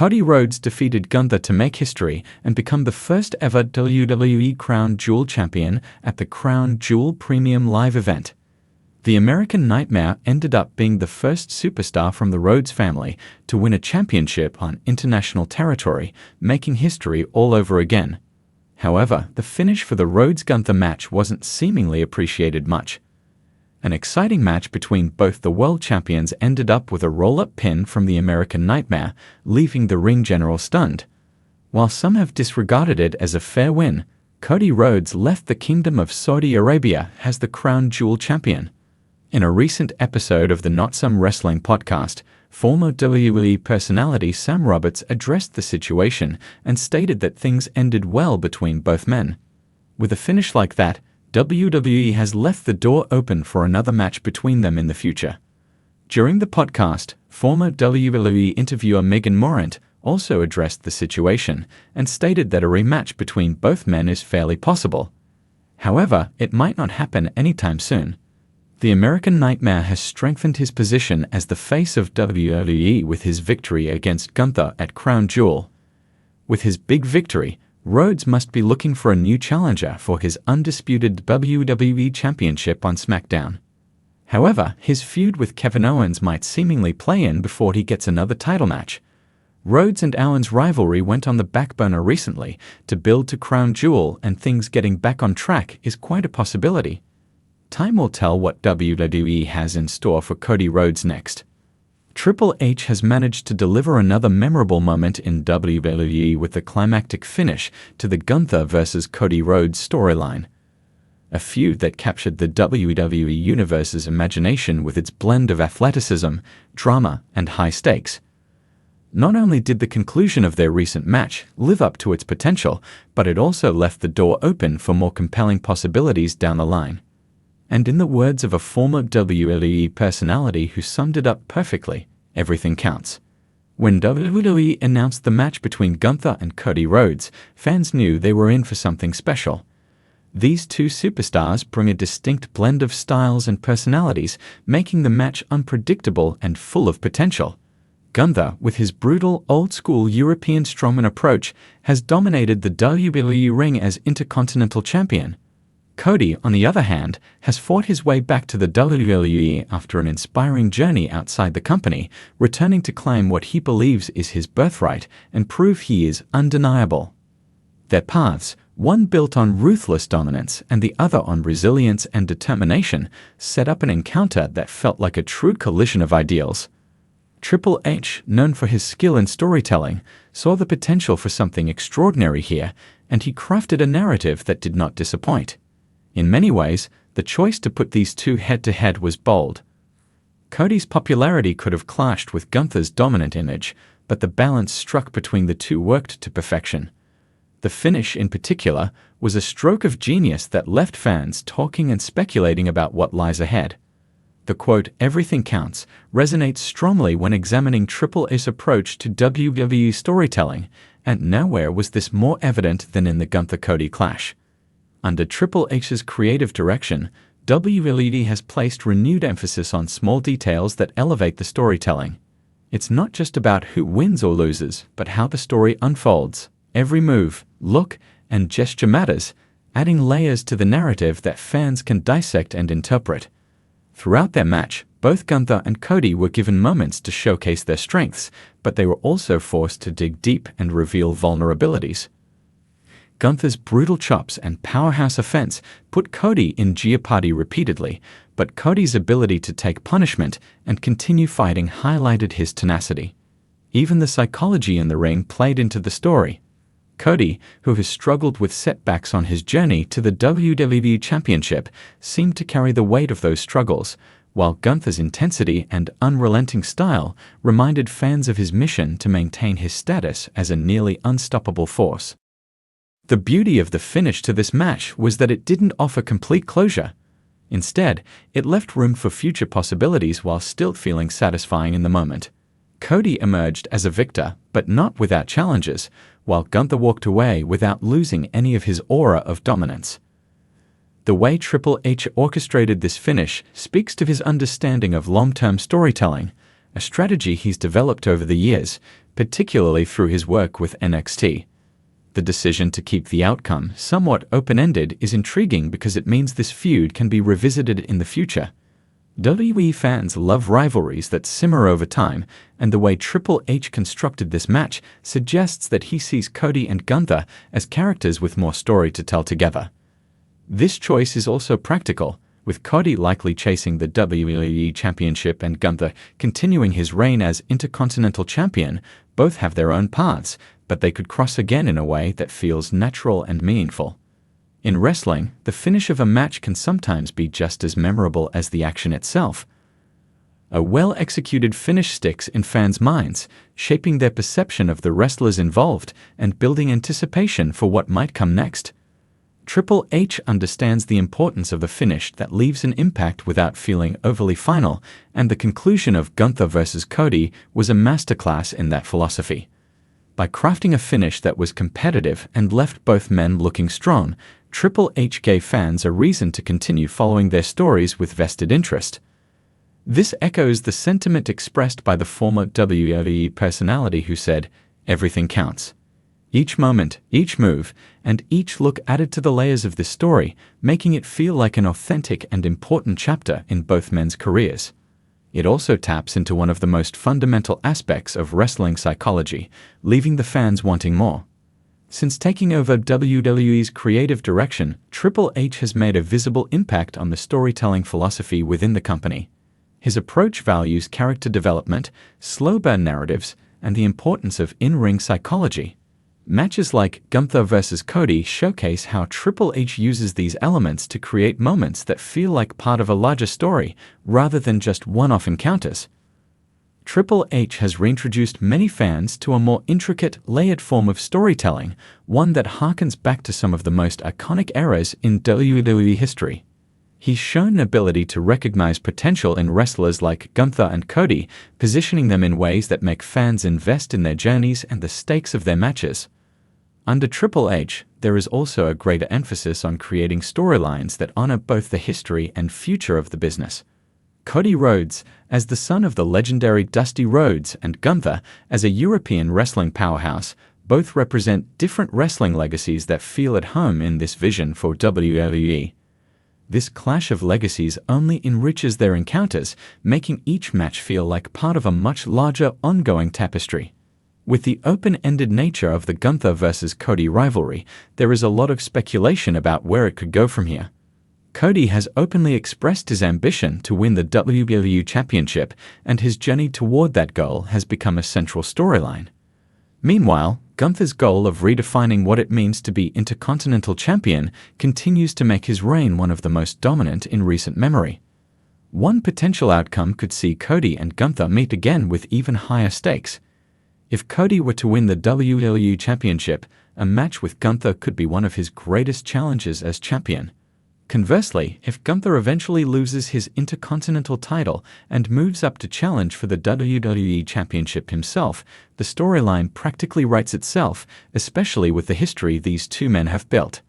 Cody Rhodes defeated Gunther to make history and become the first ever WWE Crown Jewel champion at the Crown Jewel Premium Live event. The American Nightmare ended up being the first superstar from the Rhodes family to win a championship on international territory, making history all over again. However, the finish for the Rhodes-Gunther match wasn't seemingly appreciated much. An exciting match between both the world champions ended up with a roll-up pin from the American Nightmare, leaving the ring general stunned. While some have disregarded it as a fair win, Cody Rhodes left the Kingdom of Saudi Arabia as the Crown Jewel champion. In a recent episode of the Not Some Wrestling podcast, former WWE personality Sam Roberts addressed the situation and stated that things ended well between both men. With a finish like that, WWE has left the door open for another match between them in the future. During the podcast, former WWE interviewer Megan Morant also addressed the situation and stated that a rematch between both men is fairly possible. However, it might not happen anytime soon. The American Nightmare has strengthened his position as the face of WWE with his victory against Gunther at Crown Jewel. With his big victory, Rhodes must be looking for a new challenger for his undisputed WWE Championship on SmackDown. However, his feud with Kevin Owens might seemingly play in before he gets another title match. Rhodes and Owens' rivalry went on the back burner recently to build to Crown Jewel, and things getting back on track is quite a possibility. Time will tell what WWE has in store for Cody Rhodes next. Triple H has managed to deliver another memorable moment in WWE with the climactic finish to the Gunther vs. Cody Rhodes storyline. A feud that captured the WWE Universe's imagination with its blend of athleticism, drama, and high stakes. Not only did the conclusion of their recent match live up to its potential, but it also left the door open for more compelling possibilities down the line. And in the words of a former WWE personality who summed it up perfectly, everything counts. When WWE announced the match between Gunther and Cody Rhodes, fans knew they were in for something special. These two superstars bring a distinct blend of styles and personalities, making the match unpredictable and full of potential. Gunther, with his brutal, old-school European strongman approach, has dominated the WWE ring as Intercontinental Champion. Cody, on the other hand, has fought his way back to the WWE after an inspiring journey outside the company, returning to claim what he believes is his birthright and prove he is undeniable. Their paths, one built on ruthless dominance and the other on resilience and determination, set up an encounter that felt like a true collision of ideals. Triple H, known for his skill in storytelling, saw the potential for something extraordinary here, and he crafted a narrative that did not disappoint. In many ways, the choice to put these two head-to-head was bold. Cody's popularity could have clashed with Gunther's dominant image, but the balance struck between the two worked to perfection. The finish, in particular, was a stroke of genius that left fans talking and speculating about what lies ahead. The quote, "everything counts," resonates strongly when examining Triple H's approach to WWE storytelling, and nowhere was this more evident than in the Gunther-Cody clash. Under Triple H's creative direction, WWE has placed renewed emphasis on small details that elevate the storytelling. It's not just about who wins or loses, but how the story unfolds. Every move, look, and gesture matters, adding layers to the narrative that fans can dissect and interpret. Throughout their match, both Gunther and Cody were given moments to showcase their strengths, but they were also forced to dig deep and reveal vulnerabilities. Gunther's brutal chops and powerhouse offense put Cody in jeopardy repeatedly, but Cody's ability to take punishment and continue fighting highlighted his tenacity. Even the psychology in the ring played into the story. Cody, who has struggled with setbacks on his journey to the WWE Championship, seemed to carry the weight of those struggles, while Gunther's intensity and unrelenting style reminded fans of his mission to maintain his status as a nearly unstoppable force. The beauty of the finish to this match was that it didn't offer complete closure. Instead, it left room for future possibilities while still feeling satisfying in the moment. Cody emerged as a victor, but not without challenges, while Gunther walked away without losing any of his aura of dominance. The way Triple H orchestrated this finish speaks to his understanding of long-term storytelling, a strategy he's developed over the years, particularly through his work with NXT. The decision to keep the outcome somewhat open-ended is intriguing because it means this feud can be revisited in the future. WWE fans love rivalries that simmer over time, and the way Triple H constructed this match suggests that he sees Cody and Gunther as characters with more story to tell together. This choice is also practical, with Cody likely chasing the WWE Championship and Gunther continuing his reign as Intercontinental Champion. Both have their own paths, but they could cross again in a way that feels natural and meaningful. In wrestling, the finish of a match can sometimes be just as memorable as the action itself. A well-executed finish sticks in fans' minds, shaping their perception of the wrestlers involved and building anticipation for what might come next. Triple H understands the importance of a finish that leaves an impact without feeling overly final, and the conclusion of Gunther vs. Cody was a masterclass in that philosophy. By crafting a finish that was competitive and left both men looking strong, Triple H gave fans a reason to continue following their stories with vested interest. This echoes the sentiment expressed by the former WWE personality who said, "Everything counts." Each moment, each move, and each look added to the layers of this story, making it feel like an authentic and important chapter in both men's careers. It also taps into one of the most fundamental aspects of wrestling psychology, leaving the fans wanting more. Since taking over WWE's creative direction, Triple H has made a visible impact on the storytelling philosophy within the company. His approach values character development, slow-burn narratives, and the importance of in-ring psychology. Matches like Gunther vs. Cody showcase how Triple H uses these elements to create moments that feel like part of a larger story, rather than just one-off encounters. Triple H has reintroduced many fans to a more intricate, layered form of storytelling, one that harkens back to some of the most iconic eras in WWE history. He's shown an ability to recognize potential in wrestlers like Gunther and Cody, positioning them in ways that make fans invest in their journeys and the stakes of their matches. Under Triple H, there is also a greater emphasis on creating storylines that honor both the history and future of the business. Cody Rhodes, as the son of the legendary Dusty Rhodes, and Gunther, as a European wrestling powerhouse, both represent different wrestling legacies that feel at home in this vision for WWE. This clash of legacies only enriches their encounters, making each match feel like part of a much larger, ongoing tapestry. With the open-ended nature of the Gunther vs. Cody rivalry, there is a lot of speculation about where it could go from here. Cody has openly expressed his ambition to win the WWE Championship, and his journey toward that goal has become a central storyline. Meanwhile, Gunther's goal of redefining what it means to be Intercontinental Champion continues to make his reign one of the most dominant in recent memory. One potential outcome could see Cody and Gunther meet again with even higher stakes. If Cody were to win the WWE Championship, a match with Gunther could be one of his greatest challenges as champion. Conversely, if Gunther eventually loses his Intercontinental title and moves up to challenge for the WWE Championship himself, the storyline practically writes itself, especially with the history these two men have built.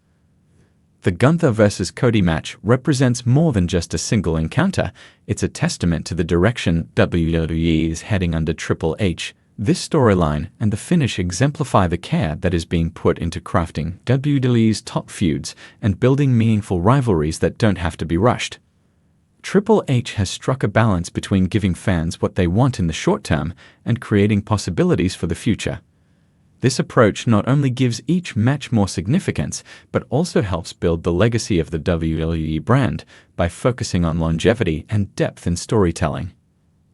The Gunther vs. Cody match represents more than just a single encounter. It's a testament to the direction WWE is heading under Triple H. This storyline and the finish exemplify the care that is being put into crafting WWE's top feuds and building meaningful rivalries that don't have to be rushed. Triple H has struck a balance between giving fans what they want in the short term and creating possibilities for the future. This approach not only gives each match more significance, but also helps build the legacy of the WWE brand by focusing on longevity and depth in storytelling.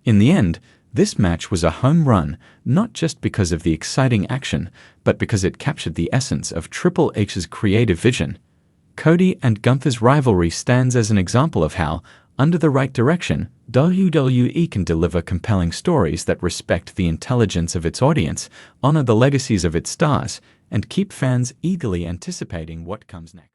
In the end, this match was a home run, not just because of the exciting action, but because it captured the essence of Triple H's creative vision. Cody and Gunther's rivalry stands as an example of how, under the right direction, WWE can deliver compelling stories that respect the intelligence of its audience, honor the legacies of its stars, and keep fans eagerly anticipating what comes next.